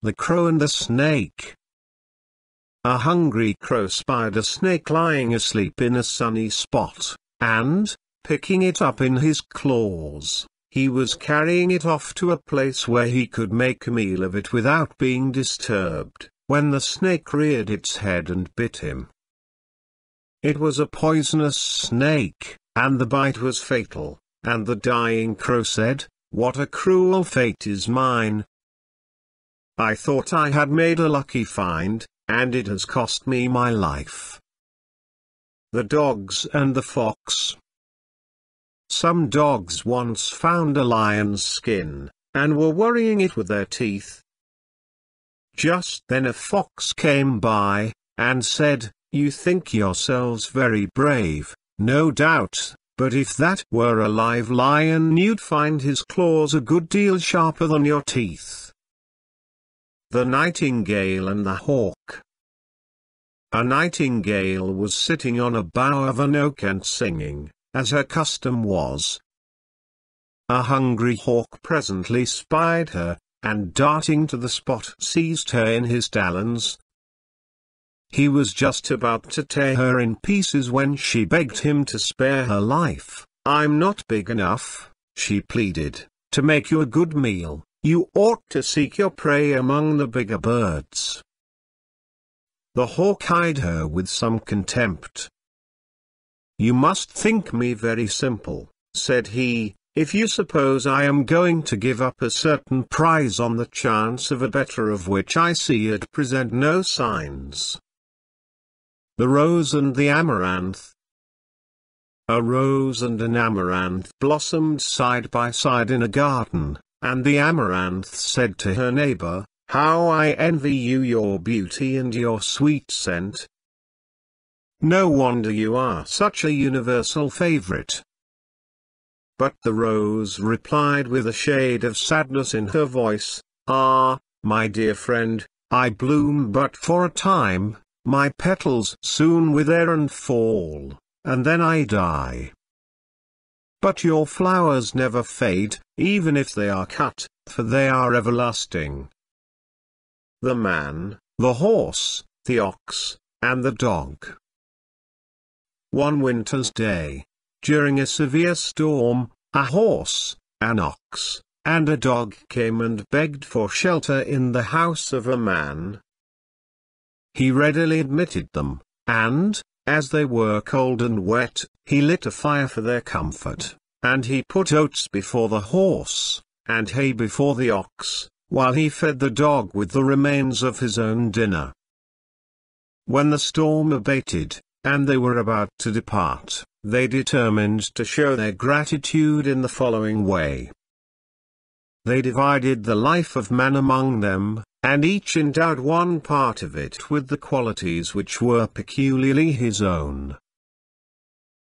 The Crow and the Snake. A hungry crow spied a snake lying asleep in a sunny spot, and, picking it up in his claws, he was carrying it off to a place where he could make a meal of it without being disturbed, when the snake reared its head and bit him. It was a poisonous snake, and the bite was fatal, and the dying crow said, "What a cruel fate is mine. I thought I had made a lucky find, and it has cost me my life." The Dogs and the Fox. Some dogs once found a lion's skin, and were worrying it with their teeth. Just then a fox came by, and said, "You think yourselves very brave, no doubt, but if that were a live lion you'd find his claws a good deal sharper than your teeth." The Nightingale and the Hawk. A nightingale was sitting on a bough of an oak and singing, as her custom was. A hungry hawk presently spied her, and darting to the spot seized her in his talons. He was just about to tear her in pieces when she begged him to spare her life. "I'm not big enough," she pleaded, "to make you a good meal. You ought to seek your prey among the bigger birds." The hawk eyed her with some contempt. "You must think me very simple," said he, "if you suppose I am going to give up a certain prize on the chance of a better of which I see it present no signs." The Rose and the Amaranth. A rose and an amaranth blossomed side by side in a garden. And the amaranth said to her neighbor, "How I envy you your beauty and your sweet scent. No wonder you are such a universal favorite." But the rose replied with a shade of sadness in her voice, "Ah, my dear friend, I bloom but for a time, my petals soon wither and fall, and then I die. But your flowers never fade, even if they are cut, for they are everlasting." The Man, the Horse, the Ox, and the Dog. One winter's day, during a severe storm, a horse, an ox, and a dog came and begged for shelter in the house of a man. He readily admitted them, and, as they were cold and wet, he lit a fire for their comfort, and he put oats before the horse, and hay before the ox, while he fed the dog with the remains of his own dinner. When the storm abated, and they were about to depart, they determined to show their gratitude in the following way. They divided the life of man among them, and each endowed one part of it with the qualities which were peculiarly his own.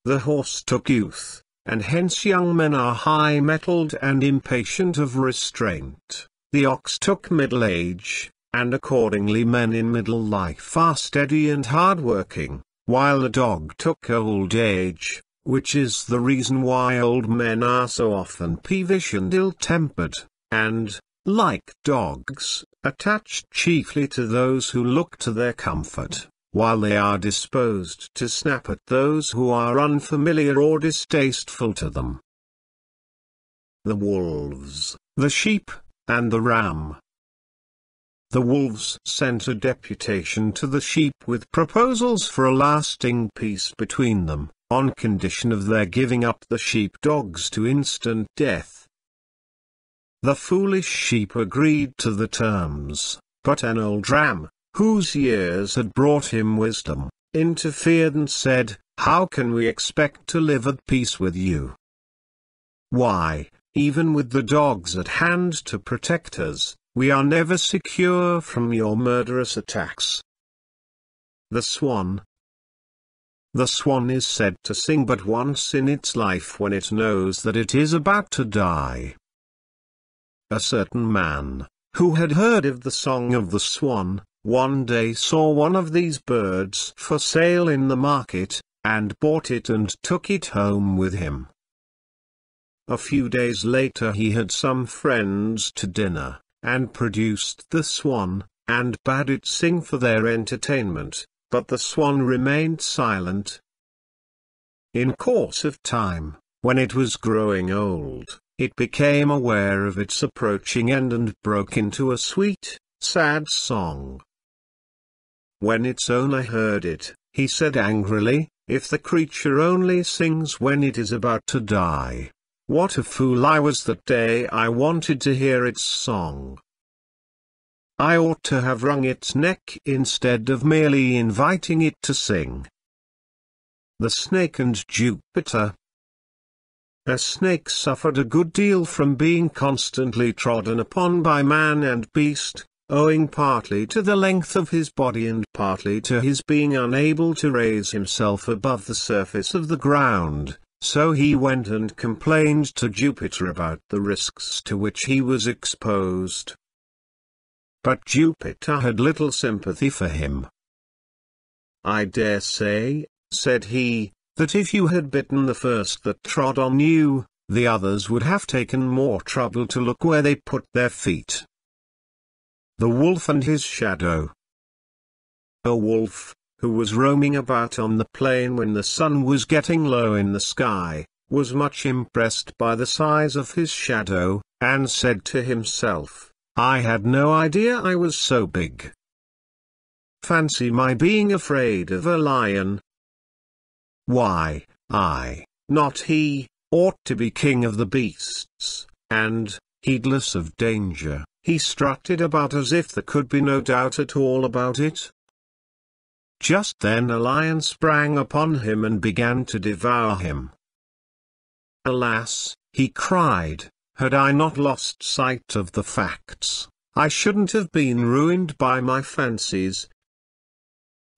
The horse took youth, and hence young men are high-mettled and impatient of restraint. The ox took middle age, and accordingly men in middle life are steady and hard-working, while the dog took old age, which is the reason why old men are so often peevish and ill-tempered, and, like dogs, attached chiefly to those who look to their comfort, while they are disposed to snap at those who are unfamiliar or distasteful to them. The Wolves, the Sheep, and the Ram. The wolves sent a deputation to the sheep with proposals for a lasting peace between them, on condition of their giving up the sheep-dogs to instant death. The foolish sheep agreed to the terms, but an old ram, whose years had brought him wisdom, interfered and said, "How can we expect to live at peace with you? Why, even with the dogs at hand to protect us, we are never secure from your murderous attacks." The Swan. The swan is said to sing but once in its life when it knows that it is about to die. A certain man, who had heard of the song of the swan, one day saw one of these birds for sale in the market, and bought it and took it home with him. A few days later he had some friends to dinner, and produced the swan, and bade it sing for their entertainment, but the swan remained silent. In course of time, when it was growing old, it became aware of its approaching end and broke into a sweet, sad song. When its owner heard it, he said angrily, "If the creature only sings when it is about to die, what a fool I was that day I wanted to hear its song. I ought to have wrung its neck instead of merely inviting it to sing." The Snake and Jupiter. A snake suffered a good deal from being constantly trodden upon by man and beast, owing partly to the length of his body and partly to his being unable to raise himself above the surface of the ground, so he went and complained to Jupiter about the risks to which he was exposed. But Jupiter had little sympathy for him. "I dare say," said he, "that if you had bitten the first that trod on you, the others would have taken more trouble to look where they put their feet." The Wolf and his Shadow. A wolf, who was roaming about on the plain when the sun was getting low in the sky, was much impressed by the size of his shadow, and said to himself, "I had no idea I was so big. Fancy my being afraid of a lion. Why, I, not he, ought to be king of the beasts," and, heedless of danger, he strutted about as if there could be no doubt at all about it. Just then a lion sprang upon him and began to devour him. "Alas," he cried, "had I not lost sight of the facts, I shouldn't have been ruined by my fancies."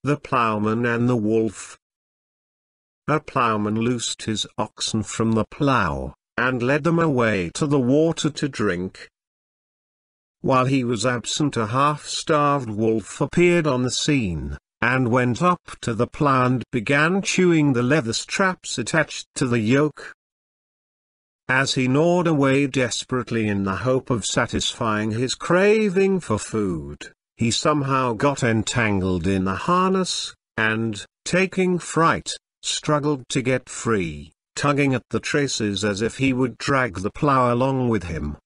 The Ploughman and the Wolf. A ploughman loosed his oxen from the plough, and led them away to the water to drink. While he was absent, a half-starved wolf appeared on the scene, and went up to the plough and began chewing the leather straps attached to the yoke. As he gnawed away desperately in the hope of satisfying his craving for food, he somehow got entangled in the harness, and, taking fright, struggled to get free, tugging at the traces as if he would drag the plough along with him.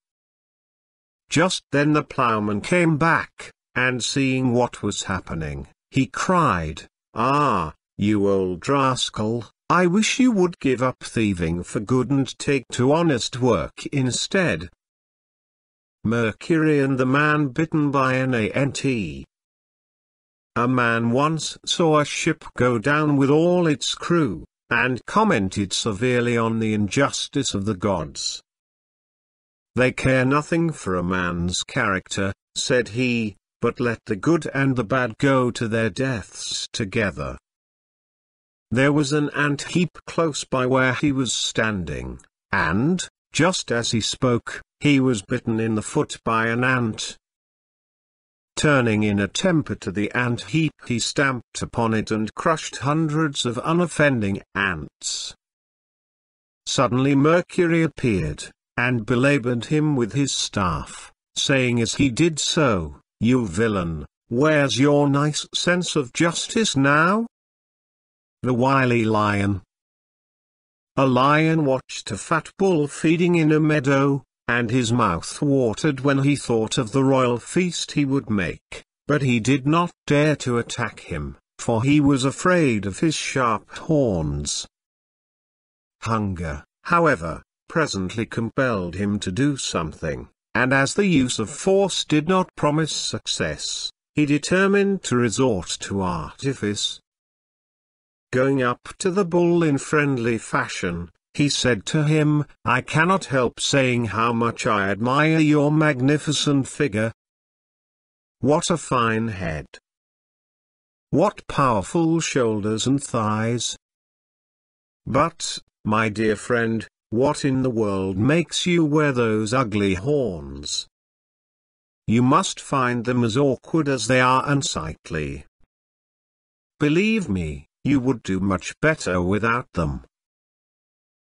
Just then the ploughman came back, and seeing what was happening, he cried, "Ah, you old rascal, I wish you would give up thieving for good and take to honest work instead." Mercury and the Man Bitten by an Ant. A man once saw a ship go down with all its crew, and commented severely on the injustice of the gods. "They care nothing for a man's character," said he, "but let the good and the bad go to their deaths together." There was an ant heap close by where he was standing, and, just as he spoke, he was bitten in the foot by an ant. Turning in a temper to the ant heap, he stamped upon it and crushed hundreds of unoffending ants. Suddenly Mercury appeared, and belaboured him with his staff, saying as he did so, "You villain, where's your nice sense of justice now?" The Wily Lion. A lion watched a fat bull feeding in a meadow, and his mouth watered when he thought of the royal feast he would make, but he did not dare to attack him, for he was afraid of his sharp horns. Hunger, however, presently compelled him to do something, and as the use of force did not promise success, he determined to resort to artifice. Going up to the bull in friendly fashion, he said to him, "I cannot help saying how much I admire your magnificent figure. What a fine head! What powerful shoulders and thighs! But, my dear friend, what in the world makes you wear those ugly horns? You must find them as awkward as they are unsightly. Believe me, you would do much better without them."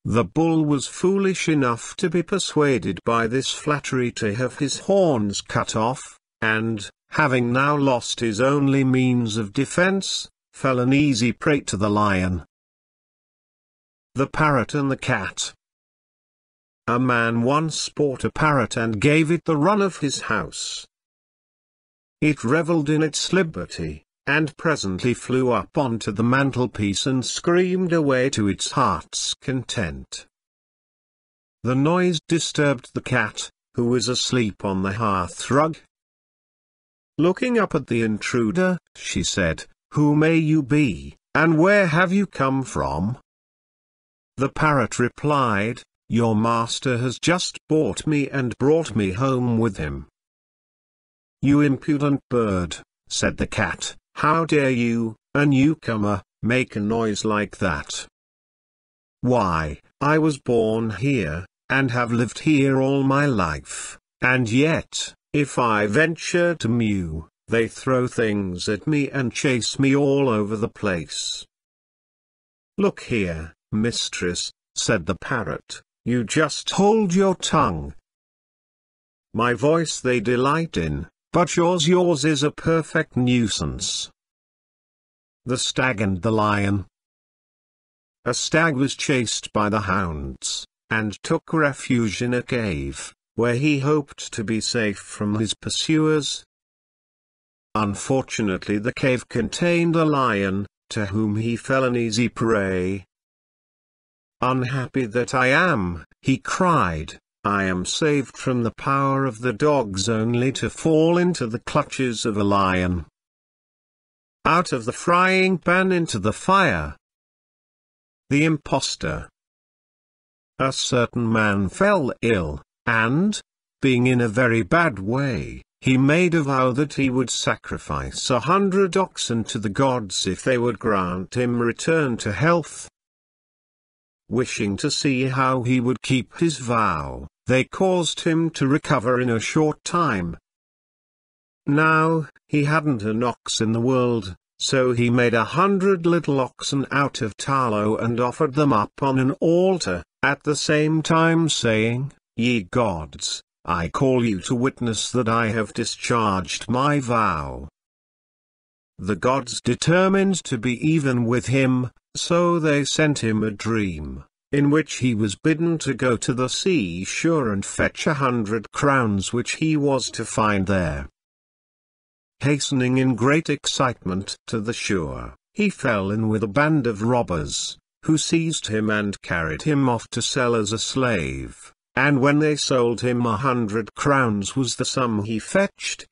The bull was foolish enough to be persuaded by this flattery to have his horns cut off, and, having now lost his only means of defense, fell an easy prey to the lion. The Parrot and the Cat. A man once bought a parrot and gave it the run of his house. It revelled in its liberty, and presently flew up onto the mantelpiece and screamed away to its heart's content. The noise disturbed the cat, who was asleep on the hearthrug. Looking up at the intruder, she said, "Who may you be, and where have you come from?" The parrot replied, "Your master has just bought me and brought me home with him." "You impudent bird," said the cat, "how dare you, a newcomer, make a noise like that? Why, I was born here, and have lived here all my life, and yet, if I venture to mew, they throw things at me and chase me all over the place." "Look here, mistress," said the parrot, "you just hold your tongue. My voice they delight in, but yours is a perfect nuisance." The Stag and the Lion. A stag was chased by the hounds, and took refuge in a cave, where he hoped to be safe from his pursuers. Unfortunately, the cave contained a lion, to whom he fell an easy prey. "Unhappy that I am," he cried, "I am saved from the power of the dogs only to fall into the clutches of a lion. Out of the frying pan into the fire." The Impostor. A certain man fell ill, and, being in a very bad way, he made a vow that he would sacrifice 100 oxen to the gods if they would grant him return to health. Wishing to see how he would keep his vow, they caused him to recover in a short time. Now, he hadn't an ox in the world, so he made 100 little oxen out of tallow and offered them up on an altar, at the same time saying, "Ye gods, I call you to witness that I have discharged my vow." The gods determined to be even with him, so they sent him a dream, in which he was bidden to go to the seashore and fetch 100 crowns which he was to find there. Hastening in great excitement to the shore, he fell in with a band of robbers, who seized him and carried him off to sell as a slave, and when they sold him 100 crowns was the sum he fetched.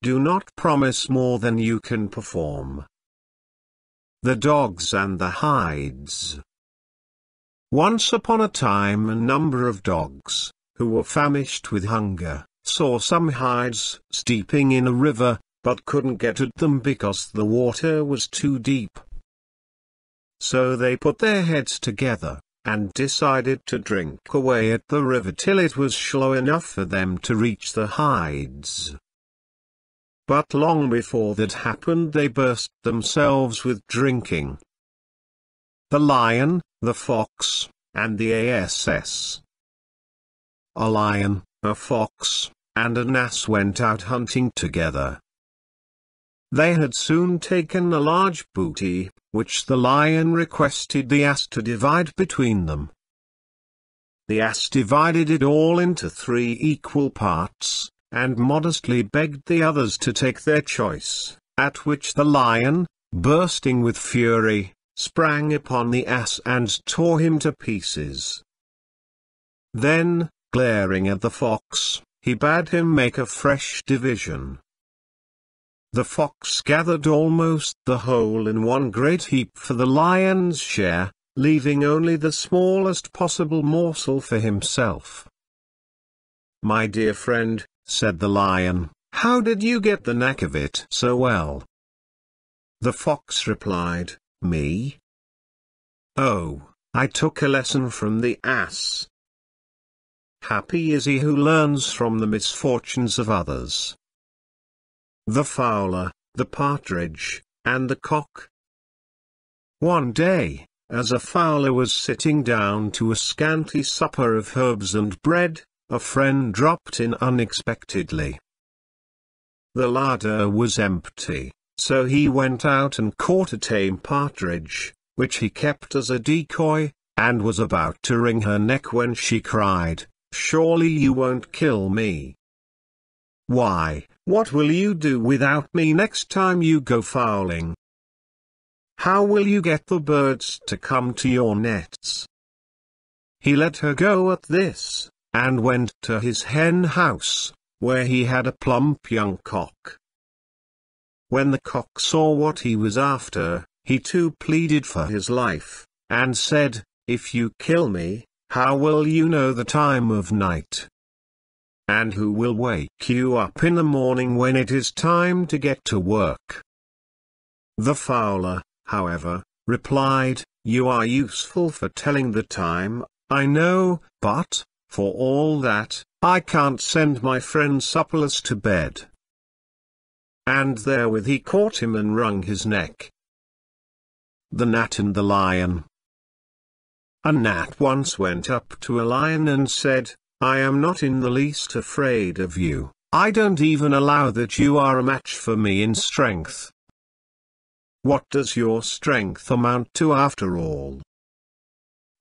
Do not promise more than you can perform. The Dogs and the Hides. Once upon a time a number of dogs, who were famished with hunger, saw some hides steeping in a river, but couldn't get at them because the water was too deep. So they put their heads together, and decided to drink away at the river till it was shallow enough for them to reach the hides. But long before that happened they burst themselves with drinking. The Lion, the Fox, and the Ass. A lion, a fox, and an ass went out hunting together. They had soon taken a large booty, which the lion requested the ass to divide between them. The ass divided it all into 3 equal parts, and modestly begged the others to take their choice, at which the lion, bursting with fury, sprang upon the ass and tore him to pieces. Then, glaring at the fox, he bade him make a fresh division. The fox gathered almost the whole in one great heap for the lion's share, leaving only the smallest possible morsel for himself. "My dear friend," said the lion, "how did you get the knack of it so well?" The fox replied, "Me? Oh, I took a lesson from the ass. Happy is he who learns from the misfortunes of others." The Fowler, the Partridge, and the Cock. One day, as a fowler was sitting down to a scanty supper of herbs and bread, a friend dropped in unexpectedly. The larder was empty, so he went out and caught a tame partridge, which he kept as a decoy, and was about to wring her neck when she cried, "Surely you won't kill me? Why, what will you do without me next time you go fowling? How will you get the birds to come to your nets?" He let her go at this, and went to his hen house, where he had a plump young cock. When the cock saw what he was after, he too pleaded for his life, and said, "If you kill me, how will you know the time of night? And who will wake you up in the morning when it is time to get to work?" The fowler, however, replied, "You are useful for telling the time, I know, but, for all that, I can't send my friend supperless to bed." And therewith he caught him and wrung his neck. The Gnat and the Lion. A gnat once went up to a lion and said, "I am not in the least afraid of you, I don't even allow that you are a match for me in strength. What does your strength amount to after all?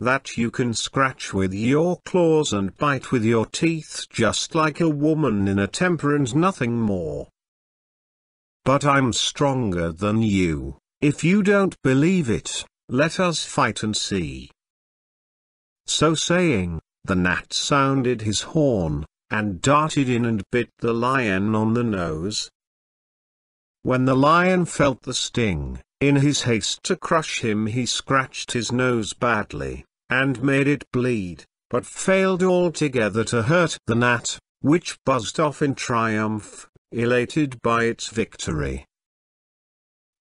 That you can scratch with your claws and bite with your teeth just like a woman in a temper and nothing more. But I'm stronger than you. If you don't believe it, let us fight and see." So saying, the gnat sounded his horn, and darted in and bit the lion on the nose. When the lion felt the sting, in his haste to crush him he scratched his nose badly, and made it bleed, but failed altogether to hurt the gnat, which buzzed off in triumph, elated by its victory.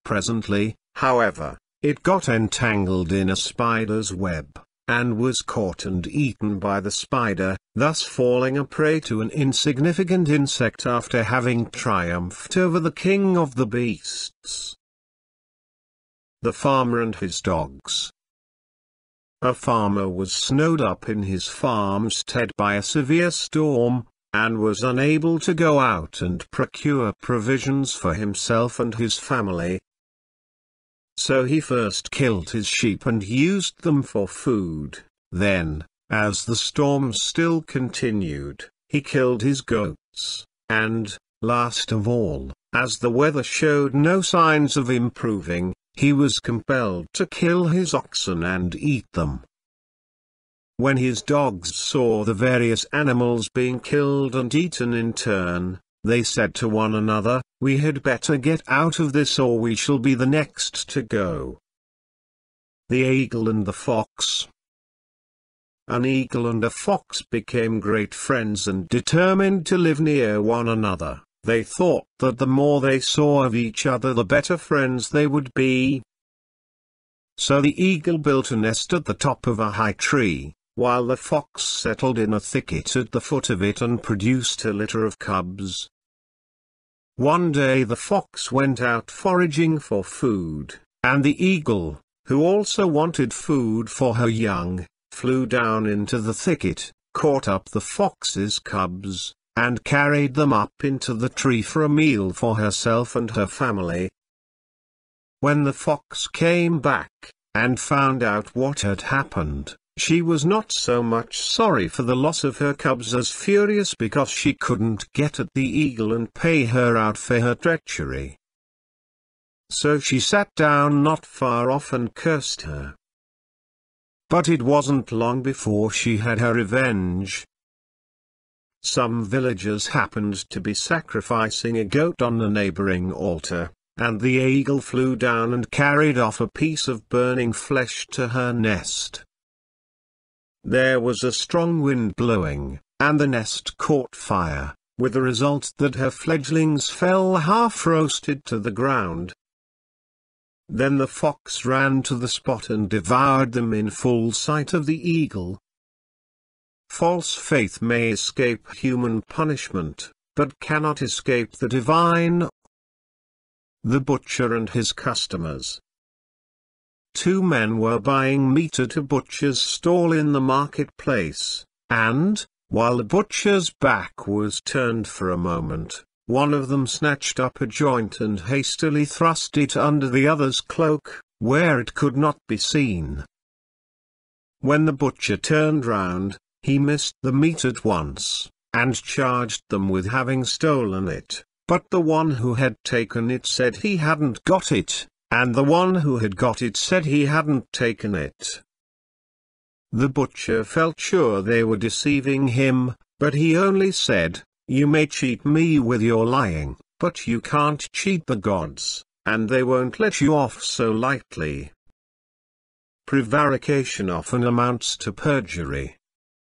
Presently, however, it got entangled in a spider's web, and was caught and eaten by the spider, thus falling a prey to an insignificant insect after having triumphed over the king of the beasts. The Farmer and His Dogs. A farmer was snowed up in his farmstead by a severe storm, and was unable to go out and procure provisions for himself and his family. So he first killed his sheep and used them for food. Then, as the storm still continued, he killed his goats, and, last of all, as the weather showed no signs of improving, he was compelled to kill his oxen and eat them. When his dogs saw the various animals being killed and eaten in turn, they said to one another, "We had better get out of this or we shall be the next to go." The Eagle and the Fox. An eagle and a fox became great friends and determined to live near one another. They thought that the more they saw of each other the better friends they would be. So the eagle built a nest at the top of a high tree, while the fox settled in a thicket at the foot of it and produced a litter of cubs. One day the fox went out foraging for food, and the eagle, who also wanted food for her young, flew down into the thicket, caught up the fox's cubs, and carried them up into the tree for a meal for herself and her family. When the fox came back, and found out what had happened, she was not so much sorry for the loss of her cubs as furious because she couldn't get at the eagle and pay her out for her treachery. So she sat down not far off and cursed her. But it wasn't long before she had her revenge. Some villagers happened to be sacrificing a goat on a neighboring altar, and the eagle flew down and carried off a piece of burning flesh to her nest. There was a strong wind blowing, and the nest caught fire, with the result that her fledglings fell half-roasted to the ground. Then the fox ran to the spot and devoured them in full sight of the eagle. False faith may escape human punishment, but cannot escape the divine. The Butcher and His Customers. two men were buying meat at a butcher's stall in the marketplace, and, while the butcher's back was turned for a moment, one of them snatched up a joint and hastily thrust it under the other's cloak, where it could not be seen. When the butcher turned round, he missed the meat at once, and charged them with having stolen it, but the one who had taken it said he hadn't got it, and the one who had got it said he hadn't taken it. The butcher felt sure they were deceiving him, but he only said, "You may cheat me with your lying, but you can't cheat the gods, and they won't let you off so lightly." Prevarication often amounts to perjury.